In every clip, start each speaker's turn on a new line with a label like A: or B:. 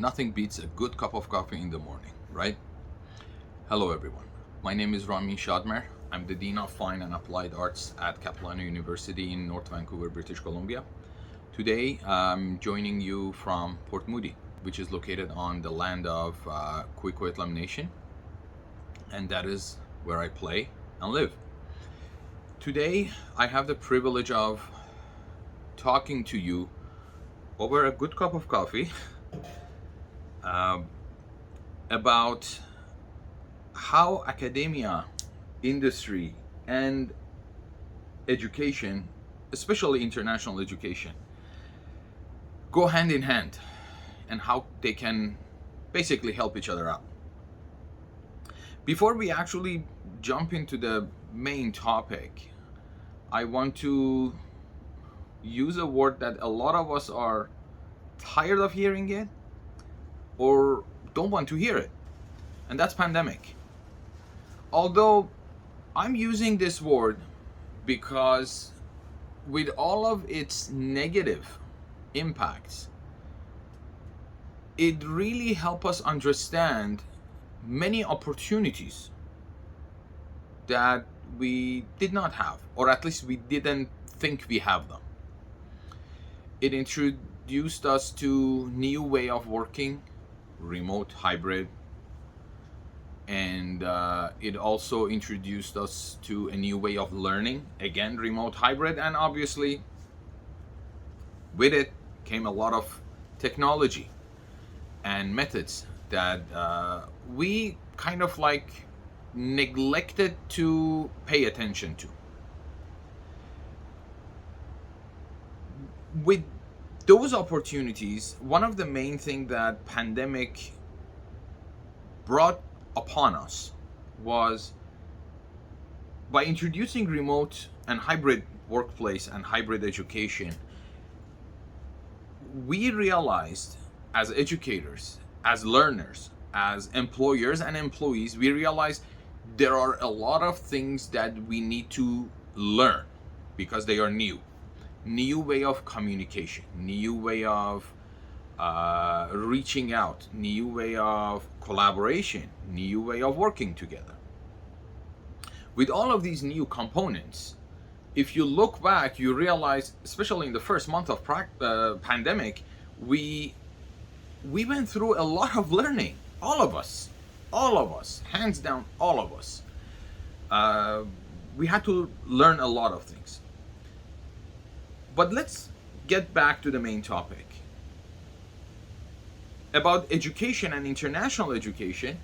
A: Nothing beats a good cup of coffee in the morning, right? Hello everyone. My name is Ramin Shadmehr. I'm the Dean of Fine and Applied Arts at Capilano University in North Vancouver, British Columbia. Today I'm joining you from Port Moody, which is located on the land of Coquitlam Nation, and that is where I play and live. Today I have the privilege of talking to you over a good cup of coffee about how academia, industry, and education, especially international education, go hand in hand and how they can basically help each other out. Before we actually jump into the main topic, I want to use a word that a lot of us are tired of hearing it or don't want to hear it, and that's pandemic. Although I'm using this word because with all of its negative impacts, it really helps us understand many opportunities that we did not have, or at least we didn't think we have them. It introduced us to new way of working, remote, hybrid, and it also introduced us to a new way of learning, again remote, hybrid, and obviously with it came a lot of technology and methods that we kind of like neglected to pay attention to. With those opportunities, one of the main things that pandemic brought upon us was by introducing remote and hybrid workplace and hybrid education, we realized as educators, as learners, as employers and employees, we realized there are a lot of things that we need to learn because they are new. New way of communication, new way of reaching out, new way of collaboration, new way of working together. With all of these new components, if you look back, you realize, especially in the first month of pandemic, we went through a lot of learning. All of us, hands down, all of us. We had to learn a lot of things. But let's get back to the main topic. About education and international education,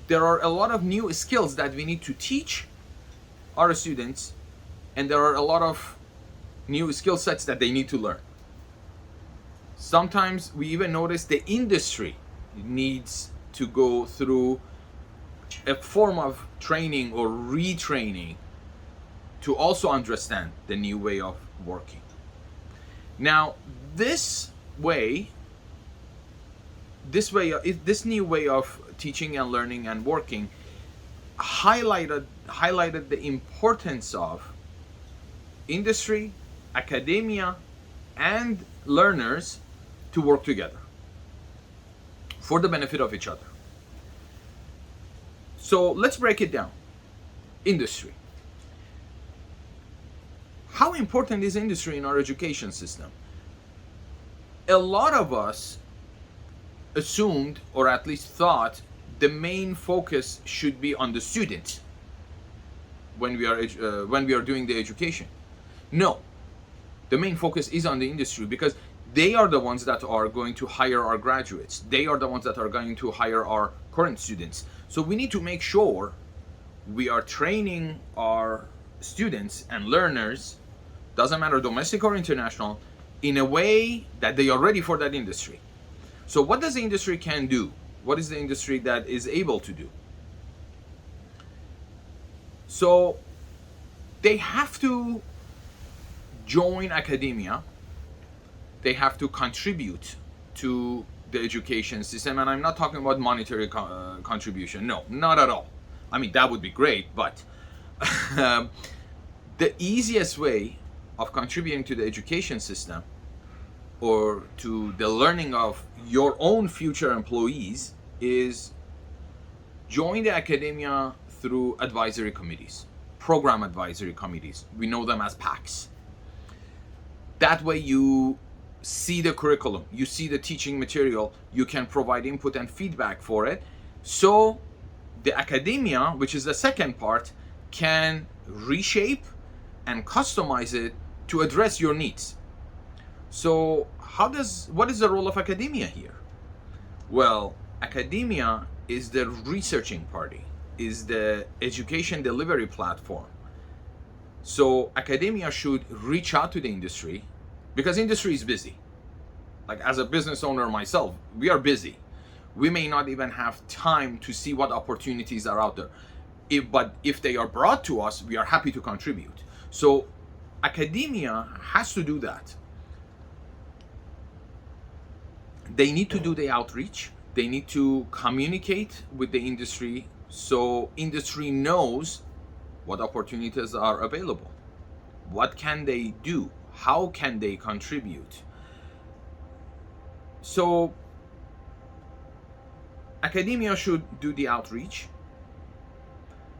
A: there are a lot of new skills that we need to teach our students, and there are a lot of new skill sets that they need to learn. Sometimes we even notice the industry needs to go through a form of training or retraining to also understand the new way of working. Now, this new way of teaching and learning and working highlighted the importance of industry, academia, and learners to work together for the benefit of each other. So let's break it down. Industry. How important is industry in our education system? A lot of us assumed, or at least thought, the main focus should be on the student when we are doing the education. No, the main focus is on the industry because they are the ones that are going to hire our graduates. They are the ones that are going to hire our current students. So we need to make sure we are training our students and learners, doesn't matter domestic or international, in a way that they are ready for that industry. So what does the industry can do? What is the industry that is able to do? So they have to join academia. They have to contribute to the education system, and I'm not talking about monetary contribution. No, not at all. I mean, that would be great, but the easiest way of contributing to the education system or to the learning of your own future employees is join the academia through advisory committees, program advisory committees. We know them as PACs. That way you see the curriculum, you see the teaching material, you can provide input and feedback for it. So the academia, which is the second part, can reshape and customize it to address your needs. So what is the role of academia here? Well, academia is the researching party, is the education delivery platform. So academia should reach out to the industry, because industry is busy. Like, as a business owner myself, we are busy. We may not even have time to see what opportunities are out there. But if they are brought to us, we are happy to contribute. So academia has to do that. They need to do the outreach. They need to communicate with the industry so industry knows what opportunities are available. What can they do? How can they contribute? So academia should do the outreach.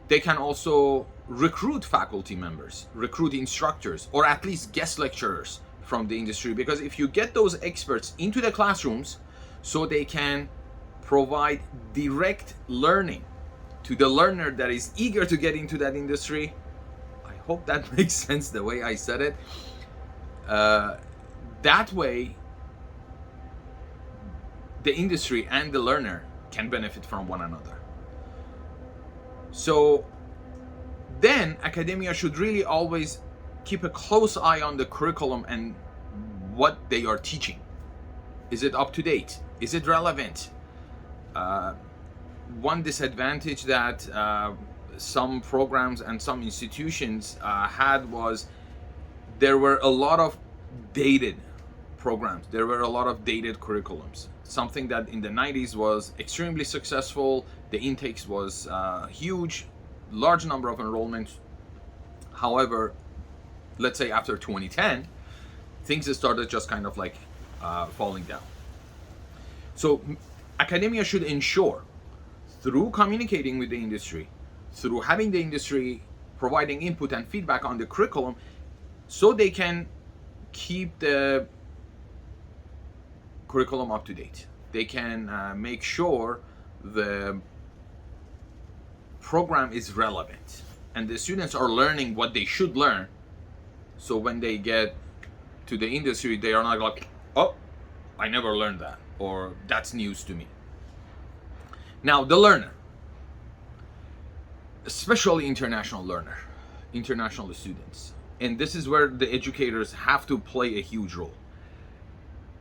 A: They can also recruit faculty members, recruit instructors, or at least guest lecturers from the industry, because if you get those experts into the classrooms so they can provide direct learning to the learner that is eager to get into that industry, I hope that makes sense the way I said it. That way the industry and the learner can benefit from one another. So then academia should really always keep a close eye on the curriculum and what they are teaching. Is it up to date? Is it relevant? One disadvantage that some programs and some institutions had was there were a lot of dated programs. There were a lot of dated curriculums. Something that in the 90s was extremely successful. The intakes was huge, large number of enrollments. However, let's say after 2010, things started just kind of like falling down. So academia should ensure, through communicating with the industry, through having the industry providing input and feedback on the curriculum, so they can keep the curriculum up to date. They can make sure the program is relevant and the students are learning what they should learn. So when they get to the industry, they are not like, oh, I never learned that, or that's news to me. Now, the learner, especially international learner, international students, and this is where the educators have to play a huge role.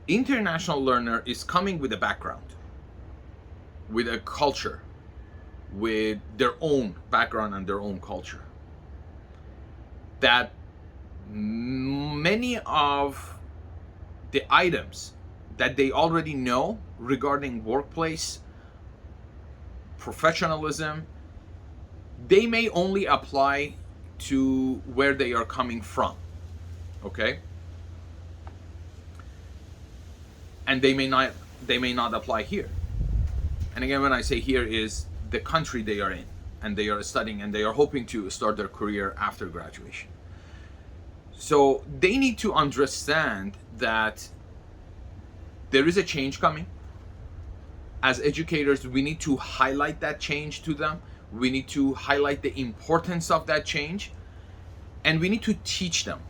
A: International learner is coming with a background, with a culture, with their own background and their own culture, that many of the items that they already know regarding workplace professionalism, they may only apply to where they are coming from, okay? And they may not apply here. And again, when I say here, is the country they are in, and they are studying, and they are hoping to start their career after graduation. So they need to understand that there is a change coming. As educators, we need to highlight that change to them. We need to highlight the importance of that change, and we need to teach them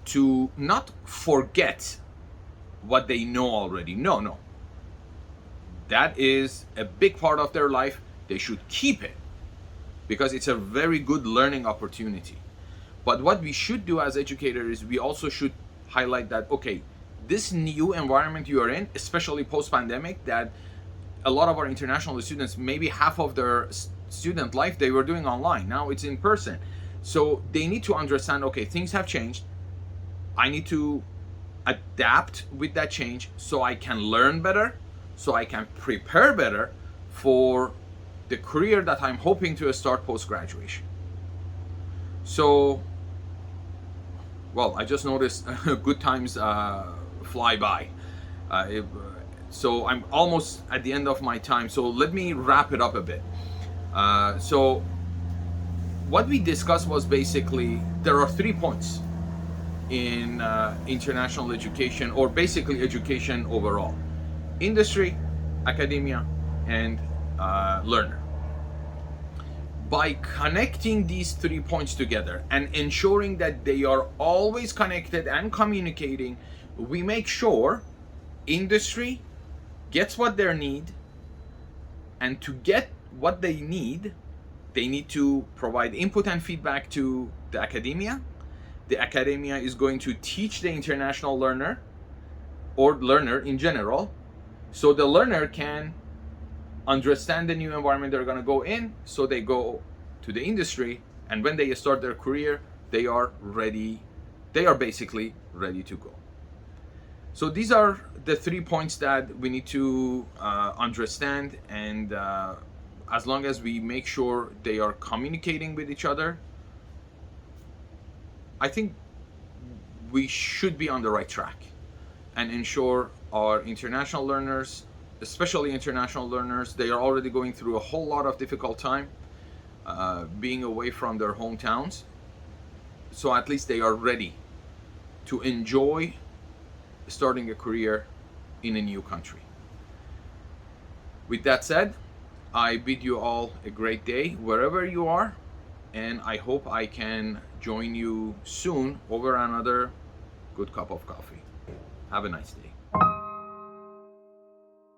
A: to not forget what they know already. No. That is a big part of their life. They should keep it because it's a very good learning opportunity. But what we should do as educators is we also should highlight that, okay, this new environment you are in, especially post-pandemic, that a lot of our international students, maybe half of their student life they were doing online. Now it's in person. So they need to understand, okay, things have changed. I need to adapt with that change so I can learn better, so I can prepare better for the career that I'm hoping to start post-graduation. So, well, I just noticed good times fly by. So I'm almost at the end of my time, so let me wrap it up a bit. So what we discussed was basically there are 3 points in international education, or basically education overall: industry, academia, and learner. By connecting these 3 points together and ensuring that they are always connected and communicating, we make sure industry gets what they need, and to get what they need to provide input and feedback to the academia. The academia is going to teach the international learner, or learner in general, so the learner can understand the new environment they're going to go in, so they go to the industry, and when they start their career, they are basically ready to go. So these are the 3 points that we need to understand, and as long as we make sure they are communicating with each other, I think we should be on the right track and ensure our international learners, especially international learners, they are already going through a whole lot of difficult time being away from their hometowns. So at least they are ready to enjoy starting a career in a new country. With that said, I bid you all a great day wherever you are, and I hope I can join you soon over another good cup of coffee. Have a nice day.